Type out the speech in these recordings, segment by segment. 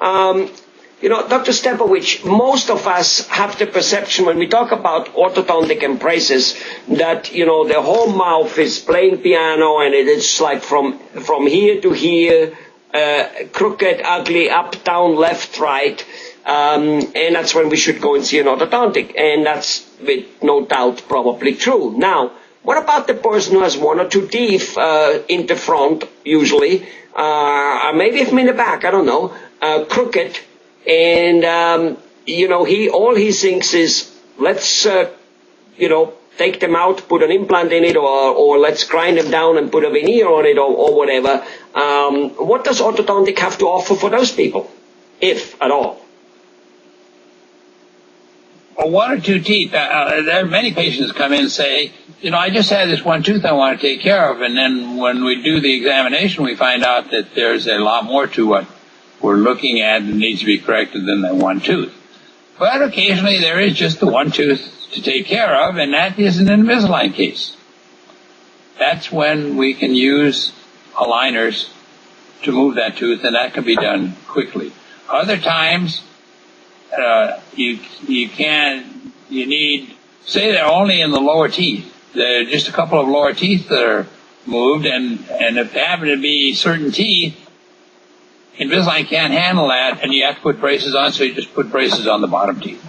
Dr. Stepovich, most of us have the perception when we talk about orthodontic and braces that, the whole mouth is playing piano and it is like from here to here, crooked, ugly, up, down, left, right. And that's when we should go and see an orthodontic. And that's with no doubt probably true. Now, what about the person who has one or two teeth in the front, usually, maybe even in the back, I don't know, crooked, and, all he thinks is, let's, take them out, put an implant in it, or let's grind them down and put a veneer on it, or whatever. What does orthodontic have to offer for those people, if at all? Well, one or two teeth. There are many patients come in and say, I just had this one tooth I want to take care of, and then when we do the examination, we find out that there's a lot more to what we're looking at that needs to be corrected than that one tooth. But occasionally there is just the one tooth to take care of, and that is an Invisalign case. That's when we can use aligners to move that tooth, and that can be done quickly. Other times, you need, say they're only in the lower teeth. There are just a couple of lower teeth that are moved, and if they happen to be certain teeth, Invisalign can't handle that, and you have to put braces on, so you just put braces on the bottom teeth.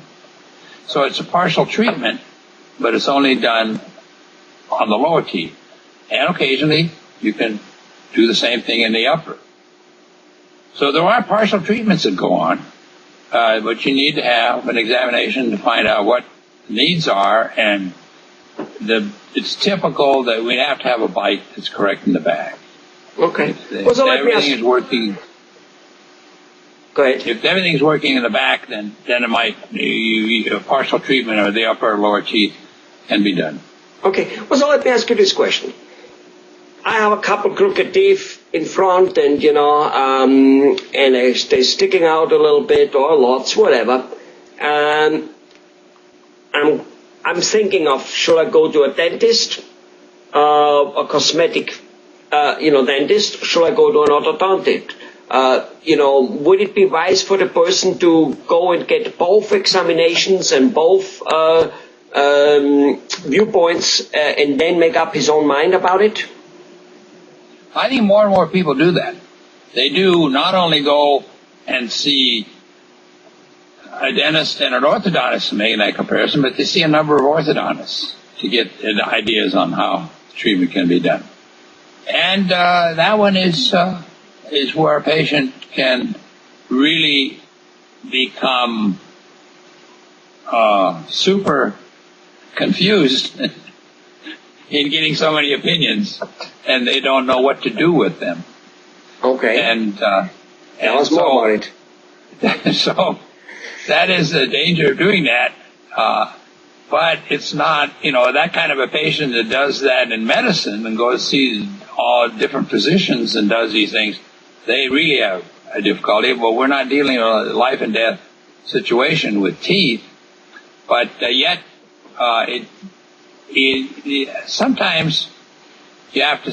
So it's a partial treatment, but it's only done on the lower teeth. And occasionally, you can do the same thing in the upper. So there are partial treatments that go on, but you need to have an examination to find out what needs are, and it's typical that we have to have a bite that's correct in the back. Okay. If everything is working. Go ahead. If everything's working in the back, then it might, a partial treatment of the upper or lower teeth can be done. Okay. Well, so let me ask you this question. I have a couple crooked teeth in front, and and they're sticking out a little bit, or lots, whatever. I'm thinking of, should I go to a dentist, a cosmetic, dentist? Should I go to an orthodontic? Would it be wise for the person to go and get both examinations and both viewpoints and then make up his own mind about it? I think more and more people do that. They do not only go and see a dentist and an orthodontist to make that comparison, but they see a number of orthodontists to get ideas on how treatment can be done. And that one is where a patient can really become super confused in getting so many opinions, and they don't know what to do with them. Okay. And tell us more about it. So that is the danger of doing that. But it's not, that kind of a patient that does that in medicine and goes to see all different physicians and does these things, they really have a difficulty. Well, we're not dealing with a life and death situation with teeth, but yet sometimes you have to.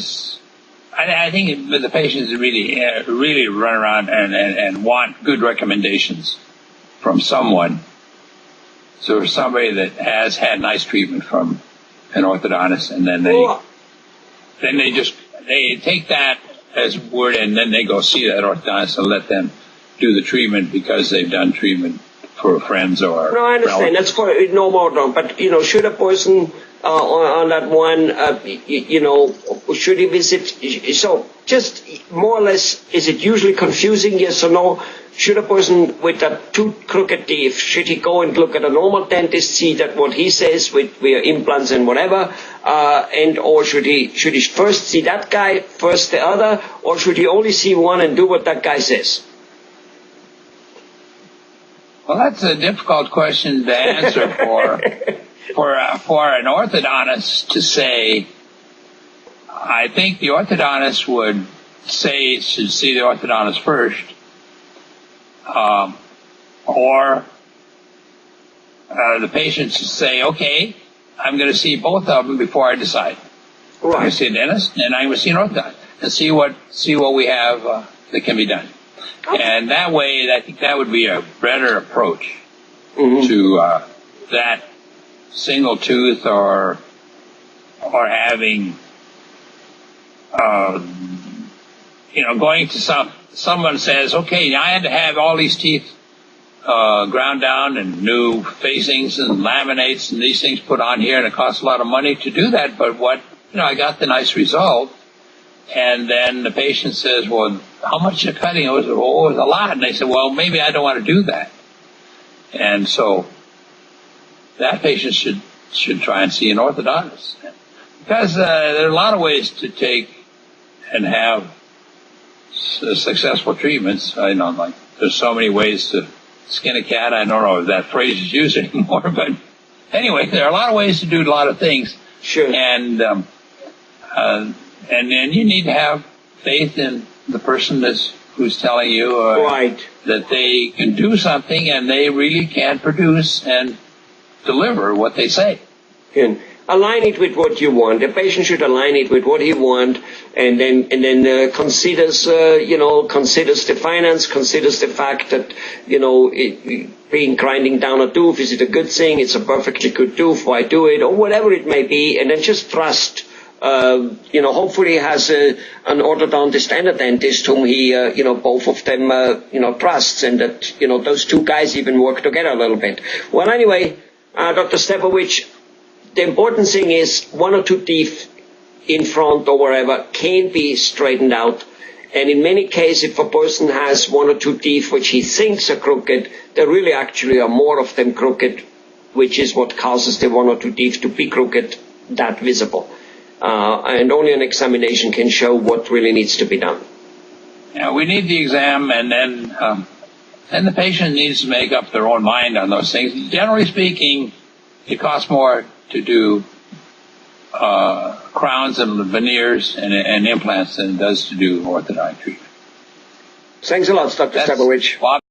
I think the patients really run around and want good recommendations from someone. So somebody that has had nice treatment from an orthodontist, and then they take that as word, and then they go see that orthodontist and let them do the treatment because they've done treatment for friends or. No, I understand. That's for no more wrong. But should a person on that one, should he visit? So just more or less, is it usually confusing? Yes or no? Should a person with a two crooked teeth, should he go and look at a normal dentist, see that what he says with implants and whatever, or should he first see that guy, first the other, or should he only see one and do what that guy says? Well, that's a difficult question to answer for an orthodontist to say. I think the orthodontist would say should see the orthodontist first. Or the patient should say, okay, I'm going to see both of them before I decide. Right. I'm going to see a dentist and I'm going to see an orthodontist and see what we have that can be done. And that way, I think that would be a better approach to that single tooth or having, going to someone says, okay, I had to have all these teeth ground down and new facings and laminates and these things put on here, and it costs a lot of money to do that, but I got the nice result. And then the patient says, well, how much are you cutting? It was a lot. And they said, well, maybe I don't want to do that. And so that patient should try and see an orthodontist. Because there are a lot of ways to take and have successful treatments. There's so many ways to skin a cat. I don't know if that phrase is used anymore. But anyway, there are a lot of ways to do a lot of things. Sure. And then you need to have faith in the person who's telling you that they can do something and they really can produce and deliver what they say. And align it with what you want. The patient should align it with what he wants, and then considers the finance, considers the fact that being grinding down a tooth, is it a good thing? It's a perfectly good tooth. Why do it? Or whatever it may be, and then just trust. Hopefully has an orthodontist and a dentist whom he, both of them, trusts, and that, those two guys even work together a little bit. Well, anyway, Dr. Stepovich, the important thing is one or two teeth in front or wherever can be straightened out. And in many cases, if a person has one or two teeth which he thinks are crooked, there really actually are more of them crooked, which is what causes the one or two teeth to be crooked, that visible. And only an examination can show what really needs to be done. Yeah, we need the exam, and then the patient needs to make up their own mind on those things. Generally speaking, it costs more to do crowns and veneers and implants than it does to do orthodontic treatment. Thanks a lot, Dr. Stepovich.